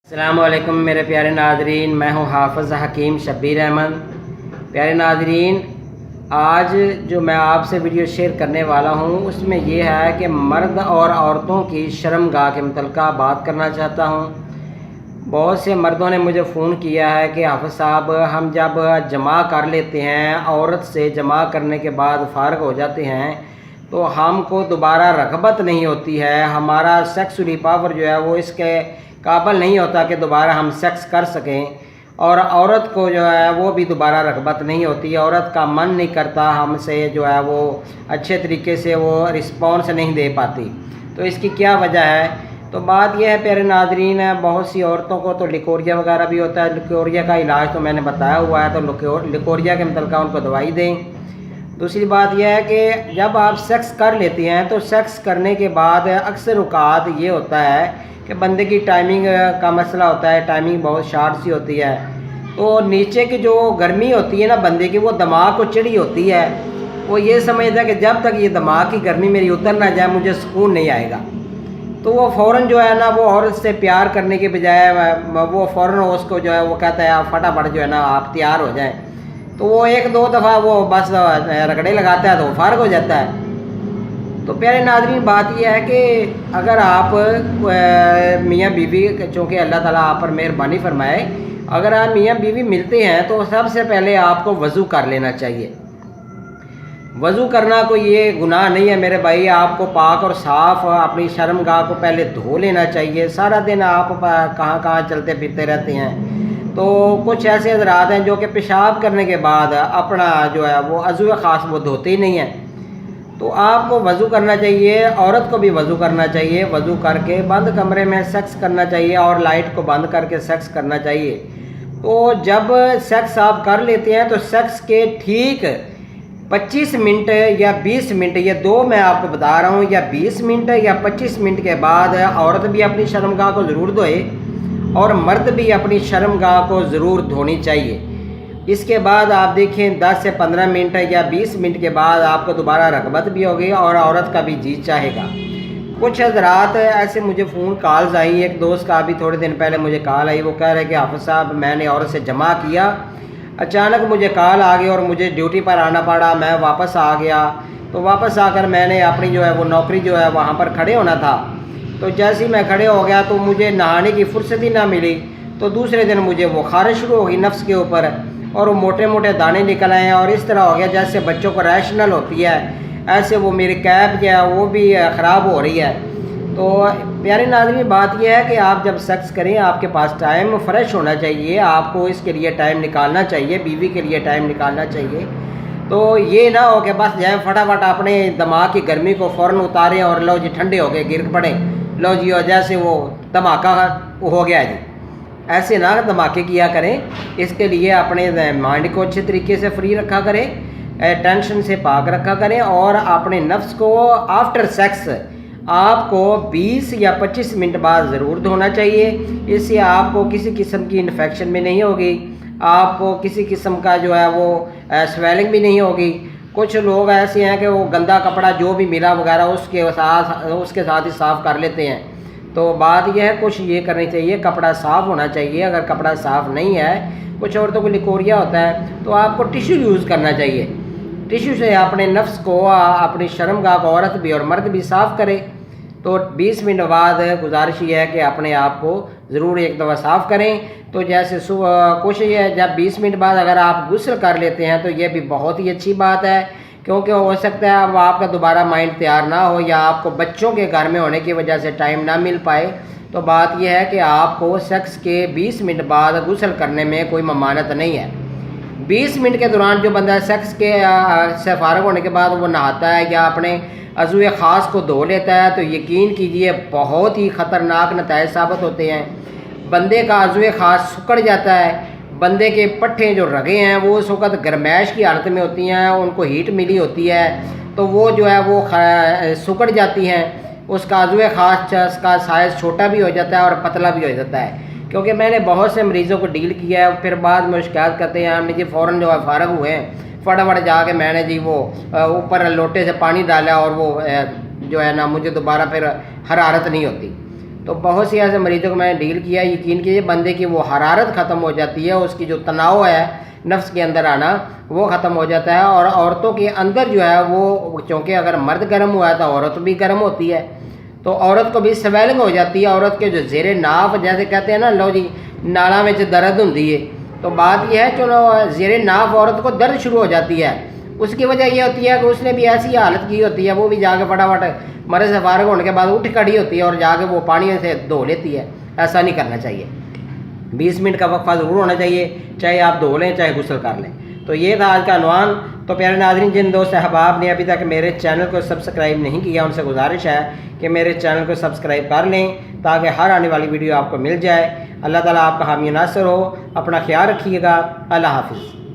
अस्सलाम वालेकुम मेरे प्यारे नाज़रीन, मैं हूँ हाफ़िज़ हकीम शब्बीर अहमद। प्यारे नाज़रीन, आज जो मैं आपसे वीडियो शेयर करने वाला हूँ उसमें ये है कि मर्द और औरतों की शर्मगाह के मुतल्लिक़ बात करना चाहता हूँ। बहुत से मर्दों ने मुझे फ़ोन किया है कि हाफ़िज़ साहब, हम जब जमा कर लेते हैं, औरत से जमा करने के बाद फ़ारिग हो जाते हैं तो हमको दोबारा रग़बत नहीं होती है, हमारा सेक्सुअली पावर जो है वो इसके काबिल नहीं होता कि दोबारा हम सेक्स कर सकें, और औरत को जो है वो भी दोबारा रग़बत नहीं होती, औरत का मन नहीं करता हमसे जो है वो अच्छे तरीके से वो रिस्पॉन्स नहीं दे पाती। तो इसकी क्या वजह है? तो बात यह है प्यारे नाज़रीन, बहुत सी औरतों को तो लिकोरिया वगैरह भी होता है। लिकोरिया का इलाज तो मैंने बताया हुआ है, तो लिकोरिया के मुतल्लिक़ उनको दवाई दें। दूसरी बात यह है कि जब आप सेक्स कर लेती हैं तो सेक्स करने के बाद अक्सर औक़ात ये होता है कि बंदे की टाइमिंग का मसला होता है, टाइमिंग बहुत शार्ट सी होती है। तो नीचे की जो गर्मी होती है ना बंदे की, वो दिमाग को चिड़ी होती है। वो ये समझता है कि जब तक ये दिमाग की गर्मी मेरी उतर ना जाए मुझे सुकून नहीं आएगा। तो वो फ़ौरन जो है ना, वो औरत से प्यार करने के बजाय वो फ़ौरन उसको जो है वो कहता है आप फटाफट जो है ना आप तैयार हो जाएं। तो वो एक दो दफ़ा वो बस रगड़े लगाता है तो फ़ारिग हो जाता है। तो प्यारे नाज़रीन, बात यह है कि अगर आप मियाँ बीवी, चूँकि अल्लाह ताला आप पर मेहरबानी फरमाए, अगर आप मियाँ बीवी मिलते हैं तो सबसे पहले आपको वज़ू कर लेना चाहिए। वज़ू करना कोई ये गुनाह नहीं है मेरे भाई, आपको पाक और साफ़ अपनी शर्मगाह को पहले धो लेना चाहिए। सारा दिन आप कहाँ कहाँ चलते फिरते रहते हैं। तो कुछ ऐसे हज़रात हैं जो कि पेशाब करने के बाद अपना जो है वो अज़ू ख़ास वो धोते ही नहीं हैं। तो आपको वज़ू करना चाहिए, औरत को भी वज़ू करना चाहिए। वज़ू करके बंद कमरे में सेक्स करना चाहिए और लाइट को बंद करके सेक्स करना चाहिए। तो जब सेक्स आप कर लेते हैं तो सेक्स के ठीक 25 मिनट या 20 मिनट, ये दो मैं आपको बता रहा हूँ, या 20 मिनट या 25 मिनट के बाद औरत भी अपनी शर्मगाह को ज़रूर धोए और मर्द भी अपनी शर्मगाह को ज़रूर धोनी चाहिए। इसके बाद आप देखें 10 से 15 मिनट या 20 मिनट के बाद आपको दोबारा रग़बत भी होगी और औरत का भी जी चाहेगा। कुछ हज़रात ऐसे मुझे फ़ोन कॉल्स आई, एक दोस्त का अभी थोड़े दिन पहले मुझे कॉल आई, वो कह रहे कि हाफ़िज़ साहब मैंने औरत से जमा किया, अचानक मुझे कॉल आ गई और मुझे ड्यूटी पर आना पड़ा, मैं वापस आ गया। तो वापस आकर मैंने अपनी जो है वो नौकरी जो है वहाँ पर खड़े होना था, तो जैसे ही मैं खड़े हो गया तो मुझे नहाने की फुर्सत ही ना मिली। तो दूसरे दिन मुझे वो खारिश शुरू हो गई नफ्स के ऊपर और वो मोटे मोटे दाने निकल आए हैं और इस तरह हो गया जैसे बच्चों को रैशनल होती है, ऐसे वो मेरी कैब जो है वो भी ख़राब हो रही है। तो प्यारे नाज़रीन, बात यह है कि आप जब सेक्स करें आपके पास टाइम फ्रेश होना चाहिए, आपको इसके लिए टाइम निकालना चाहिए, बीवी के लिए टाइम निकालना चाहिए। तो ये ना हो कि बस जाए फटाफट अपने दिमाग की गर्मी को फ़ौरन उतारें और लो जी ठंडे हो गए गिर पड़े, लो जी और जैसे वो धमाका हो गया जी, ऐसे ना धमाके किया करें। इसके लिए अपने माइंड को अच्छे तरीके से फ्री रखा करें, टेंशन से पाक रखा करें और अपने नफ्स को आफ्टर सेक्स आपको 20 या 25 मिनट बाद ज़रूर धोना चाहिए। इससे आपको किसी किस्म की इन्फेक्शन भी नहीं होगी, आपको किसी किस्म का जो है वो स्वेलिंग भी नहीं होगी। कुछ लोग ऐसे हैं कि वो गंदा कपड़ा जो भी मिला वगैरह उसके साथ ही साफ़ कर लेते हैं। तो बात यह है, कुछ ये करनी चाहिए, कपड़ा साफ़ होना चाहिए। अगर कपड़ा साफ़ नहीं है, कुछ औरतों को लिकोरिया होता है, तो आपको टिश्यू यूज़ करना चाहिए। टिश्यू से अपने नफ्स को, अपनी शर्मगाह को औरत भी और मर्द भी साफ़ करे। तो 20 मिनट बाद गुजारिश ये है कि अपने आप को ज़रूर एक दफ़ा साफ़ करें। तो जैसे सुबह कोशिश है जब 20 मिनट बाद अगर आप गुस्ल कर लेते हैं तो ये भी बहुत ही अच्छी बात है, क्योंकि हो सकता है अब आपका दोबारा माइंड तैयार ना हो या आपको बच्चों के घर में होने की वजह से टाइम ना मिल पाए। तो बात यह है कि आपको सेक्स के 20 मिनट बाद गुस्ल करने में कोई ममानत नहीं है। 20 मिनट के दौरान जो बंदा सेक्स के से फ़ारिग होने के बाद वो नहाता है या अपने अज़ू ख़ास को धो लेता है, तो यकीन कीजिए बहुत ही ख़तरनाक नताइज साबित होते हैं। बंदे का अज़ू ख़ास सुकड़ जाता है, बंदे के पट्ठे जो रगे हैं वो उस वक़्त गर्मैश की हालत में होती हैं, उनको हीट मिली होती है, तो वो जो है वो सुकड़ जाती हैं। उसका अज़ू ख़ास का साइज़ छोटा भी हो जाता है और पतला भी हो जाता है। क्योंकि मैंने बहुत से मरीज़ों को डील किया है, फिर बाद में शिकायत करते हैं हमने जी फ़ौरन जो है फ़ारिग हुए हैं, फटाफट जाके मैंने जी वो ऊपर लोटे से पानी डाला और वो जो है ना मुझे दोबारा फिर हरारत नहीं होती। تو بہت سی ایسے مریضوں کو میں نے ڈیل کیا، یقین کیجیے بندے کی وہ حرارت ختم ہو جاتی ہے، اس کی جو تناؤ ہے نفس کے اندر آنا وہ ختم ہو جاتا ہے، اور عورتوں کے اندر جو ہے وہ چونکہ اگر مرد گرم ہوا ہے تو عورت بھی گرم ہوتی ہے، تو عورت کو بھی سویلنگ ہو جاتی ہے، عورت کے جو زیر ناف جیسے کہتے ہیں نا لو جی ناڑا میں درد ہوتی ہے، تو بات یہ ہے چلو زیر ناف عورت کو درد شروع ہو جاتی ہے، اس کی وجہ یہ ہوتی ہے کہ اس نے بھی ایسی حالت کی ہوتی ہے، وہ بھی جا کے فٹافٹ مرض سے فارغ ہونے کے بعد اٹھ کھڑی ہوتی ہے اور جا کے وہ پانی سے دھو لیتی ہے۔ ایسا نہیں کرنا چاہیے، 20 منٹ کا وقفہ ضرور ہونا چاہیے، چاہے آپ دھو لیں چاہے غسل کر لیں۔ تو یہ تھا آج کا عنوان۔ تو پیارے ناظرین، جن دوست احباب نے ابھی تک میرے چینل کو سبسکرائب نہیں کیا ان سے گزارش ہے کہ میرے چینل کو سبسکرائب کر لیں تاکہ ہر آنے والی ویڈیو آپ کو مل جائے۔ اللہ تعالیٰ آپ کا حامی ناصر ہو، اپنا خیال رکھیے گا، اللہ حافظ۔